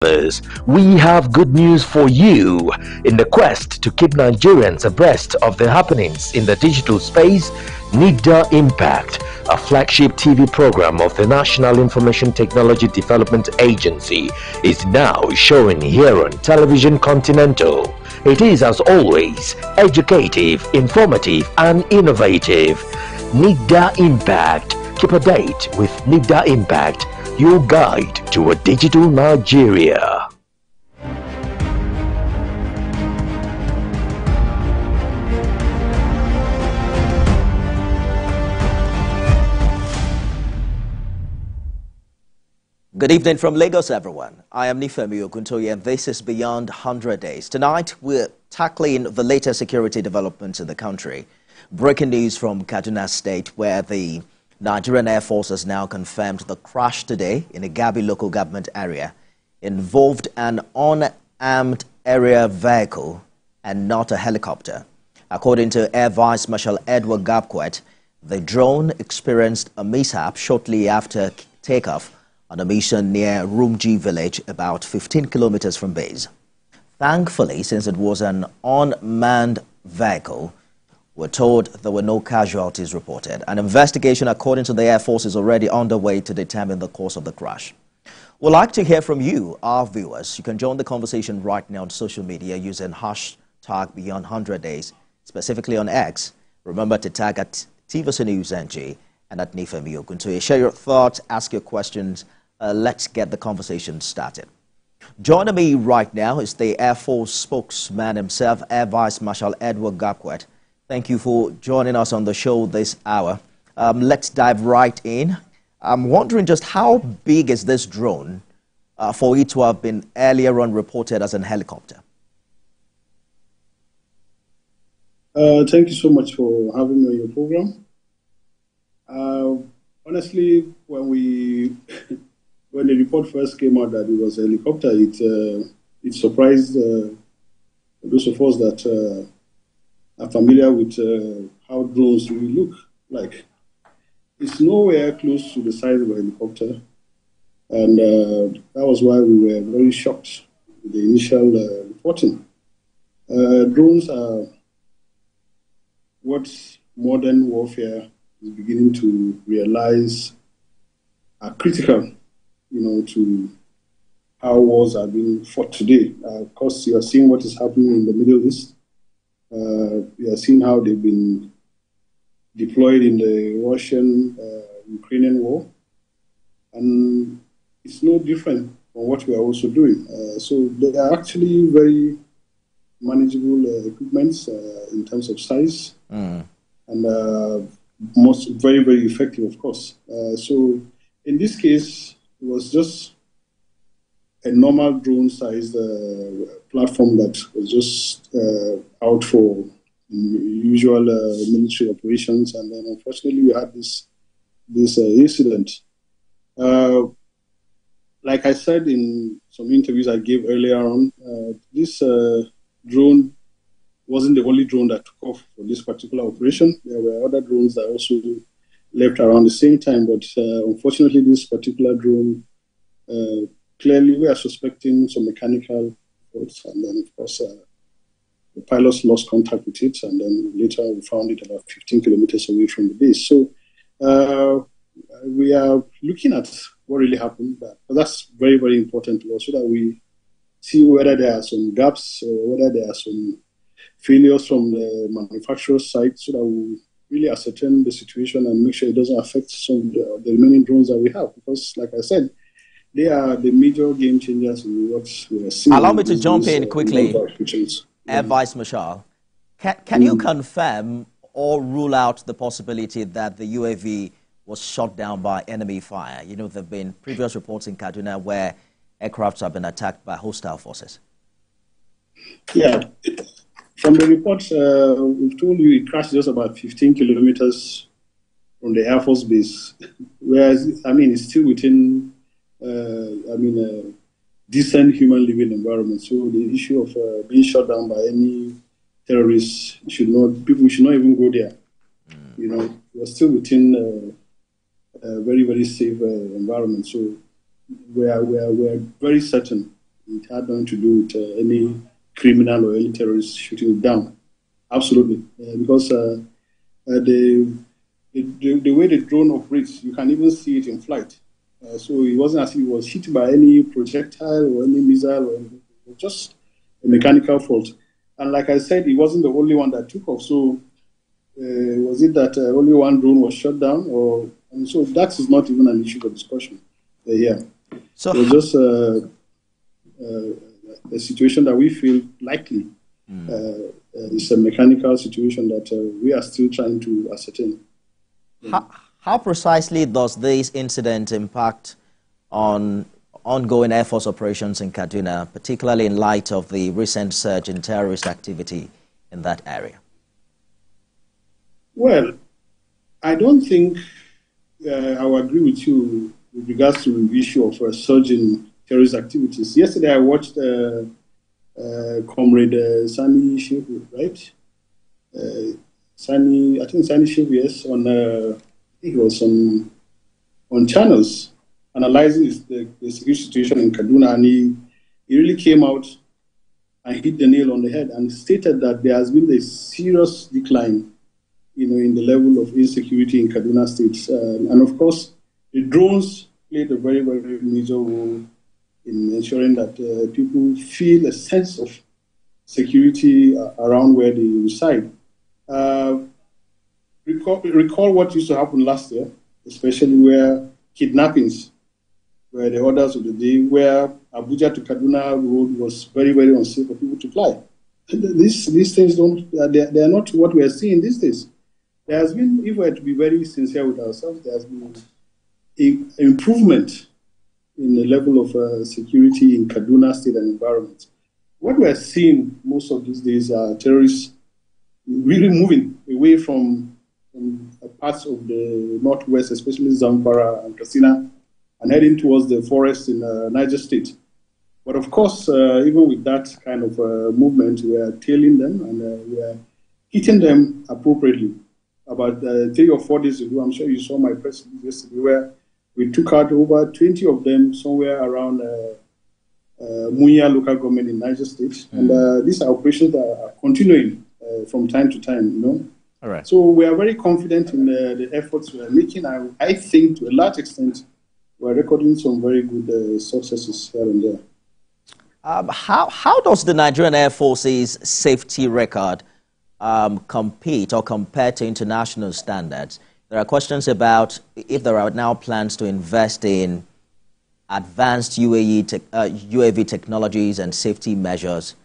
We have good news for you. In the quest to keep Nigerians abreast of the happenings in the digital space, NIGDA Impact, a flagship TV program of the National Information Technology Development Agency, is now showing here on Television Continental. It is, as always, educative, informative, and innovative. NIGDA Impact. Keep a date with NIGDA Impact, your guide to a digital Nigeria. Good evening from Lagos, everyone. I am Nifemi Oguntoye, and this is Beyond 100 Days. Tonight, we're tackling the latest security developments in the country. Breaking news from Kaduna State, where the Nigerian Air Force has now confirmed the crash today in a Gabi local government area involved an unarmed area vehicle and not a helicopter. According to Air Vice Marshal Edward Gabquet, the drone experienced a mishap shortly after takeoff on a mission near Rumji village, about 15 kilometers from base. Thankfully, since it was an unmanned vehicle, we're told there were no casualties reported. An investigation, according to the Air Force, is already underway to determine the cause of the crash. We'd like to hear from you, our viewers. You can join the conversation right now on social media using hashtag Beyond 100 Days, specifically on X. Remember to tag at TVC News NG and at Nifemi Oguntoye. Share your thoughts, ask your questions. Let's get the conversation started. Joining me right now is the Air Force spokesman himself, Air Vice Marshal Edward Gabquet. Thank you for joining us on the show this hour. Let's dive right in. I'm wondering just how big is this drone for it to have been earlier on reported as an helicopter? Thank you so much for having me on your program. Honestly, when the report first came out that it was a helicopter, it surprised those of us that are familiar with how drones really look like. It's nowhere close to the size of a helicopter, and that was why we were very shocked with the initial reporting. Drones are what modern warfare is beginning to realize are critical, to how wars are being fought today. Of course, you are seeing what is happening in the Middle East. We are seeing how they've been deployed in the Russian-Ukrainian war. And it's no different from what we are also doing. So they are actually very manageable equipments in terms of size. And very, very effective, of course. So in this case, it was just a normal drone-sized platform that was just out for usual military operations, and then unfortunately we had this incident. Like I said in some interviews I gave earlier on, this drone wasn't the only drone that took off for this particular operation. There were other drones that also left around the same time, but unfortunately this particular drone, clearly we are suspecting some mechanical faults, and then of course the pilots lost contact with it, and then later we found it about 15 kilometers away from the base. So we are looking at what really happened, but that's very, very important to us, so that we see whether there are some gaps or whether there are some failures from the manufacturer's side, so that we really ascertain the situation and make sure it doesn't affect some of the remaining drones that we have. Because, like I said, they are the major game changers in what we are seeing. Allow me to jump in quickly, Air Vice Marshal. Can you confirm or rule out the possibility that the UAV was shot down by enemy fire? There have been previous reports in Kaduna where aircrafts have been attacked by hostile forces. Yeah. From the report, we've told you it crashed just about 15 kilometers from the Air Force base, whereas, it's still within, a decent human living environment. So the issue of being shot down by any terrorists people should not even go there. We're still within a very, very safe environment. So we are very certain it had nothing to do with any criminal or any terrorist shooting it down. Absolutely, because the way the drone operates, you can even see it in flight. So it wasn't as if it was hit by any projectile or any missile, or anything. It was just a mechanical fault. And like I said, it wasn't the only one that took off. So was it that only one drone was shot down? And so that is not even an issue for discussion here. So it's just a situation that we feel likely. It's a mechanical situation that we are still trying to ascertain. How precisely does this incident impact on ongoing Air Force operations in Kaduna, particularly in light of the recent surge in terrorist activity in that area? Well, I don't think I will agree with you with regards to the issue of a surge in terrorist activities. Yesterday, I watched Comrade Sani Shehu, right? Sani Shehu, yes, I think it was on channels analyzing the security situation in Kaduna, and he really came out and hit the nail on the head and stated that there has been a serious decline, in the level of insecurity in Kaduna State. And of course, the drones played a very, very major role in ensuring that people feel a sense of security around where they reside. Recall what used to happen last year, especially where kidnappings were the orders of the day, where Abuja to Kaduna road was very, very unsafe for people to fly. These things they are not what we are seeing these days. There has been, if we are to be very sincere with ourselves, there has been an improvement in the level of security in Kaduna State and environment. What we are seeing most of these days are terrorists really moving away from parts of the northwest, especially Zamfara and Katsina, and heading towards the forest in Niger State. But of course, even with that kind of movement, we are tailing them and we are hitting them appropriately. About 3 or 4 days ago, I'm sure you saw my press release yesterday, where we took out over 20 of them somewhere around Munya local government in Niger State. And these are operations that are continuing from time to time, All right. So we are very confident in the efforts we are making. I think to a large extent, we are recording some very good successes here and there. How does the Nigerian Air Force's safety record compete or compare to international standards? There are questions about if there are now plans to invest in advanced UAV technologies and safety measures.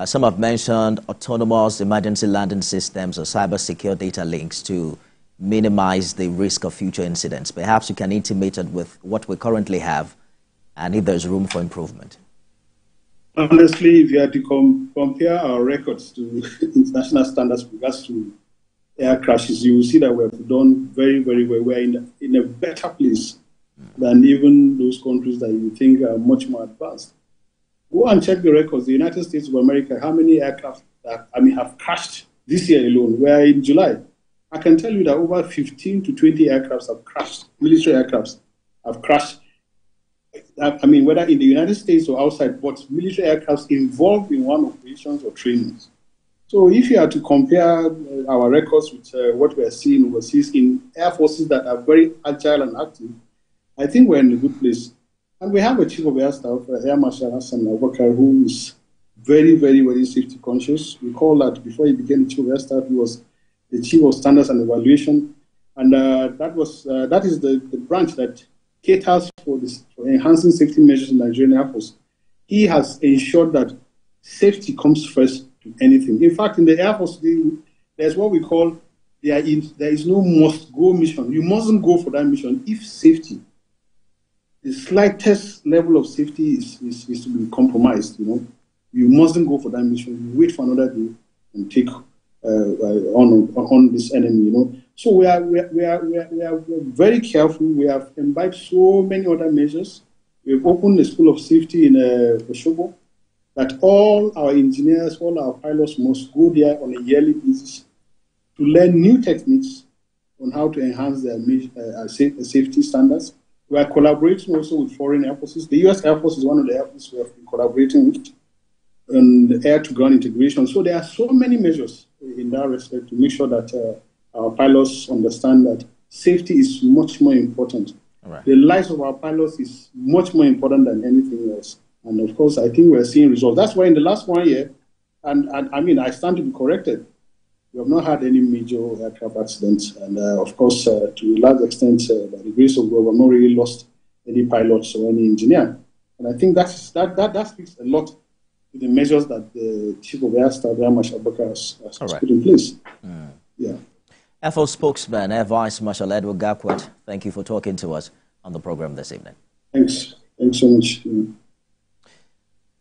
Some have mentioned autonomous emergency landing systems or cyber-secure data links to minimize the risk of future incidents. Perhaps you can intimate it with what we currently have and if there's room for improvement. Honestly, if you had to compare our records to international standards with regards to air crashes, you will see that we have done very, very well. We're in a better place than even those countries that you think are much more advanced. Go and check the records. The United States of America, how many aircraft have crashed this year alone? We're in July. I can tell you that over 15 to 20 aircrafts have crashed, military aircrafts have crashed. Whether in the United States or outside, but military aircrafts involved in one operations or trainings. So if you are to compare our records with what we are seeing overseas in air forces that are very agile and active, I think we're in a good place. And we have a Chief of Air Staff, Air Marshal Hassan Abubakar, who is very, very, very safety conscious. Recall that before he became the Chief of Air Staff, he was the Chief of Standards and Evaluation. And that is the branch that caters for enhancing safety measures in the Nigerian Air Force. He has ensured that safety comes first to anything. In fact, in the Air Force, there's what we call, there is no must-go mission. You mustn't go for that mission if safety, the slightest level of safety is to be compromised. You mustn't go for that mission. You wait for another day and take on this enemy. So we are very careful. We have imbibed so many other measures. We've opened a school of safety in Oshobo that all our engineers, all our pilots must go there on a yearly basis to learn new techniques on how to enhance their safety standards. We are collaborating also with foreign air forces. The U.S. Air Force is one of the air forces we have been collaborating with on air-to-ground integration. So there are so many measures in that respect to make sure that our pilots understand that safety is much more important. Right. The lives of our pilots is much more important than anything else. And of course, I think we're seeing results. That's why in the last 1 year, and I mean, I stand to be corrected, we have not had any major aircraft accidents. And of course, to a large extent, by the grace of God, we have not really lost any pilots or any engineer. And I think that speaks a lot to the measures that the Chief of Air Staff, Air Marshal Abubakar, has put in place. Yeah. Air Force spokesman, Air Vice Marshal Edward Gakwet, thank you for talking to us on the program this evening. Thanks. Thanks so much.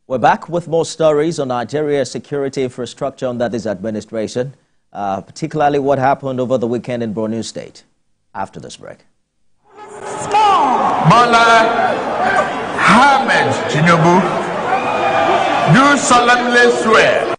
We're back with more stories on Nigeria's security infrastructure under this administration, particularly what happened over the weekend in Borno State. After this break. Bola Ahmed Tinubu do solemnly swear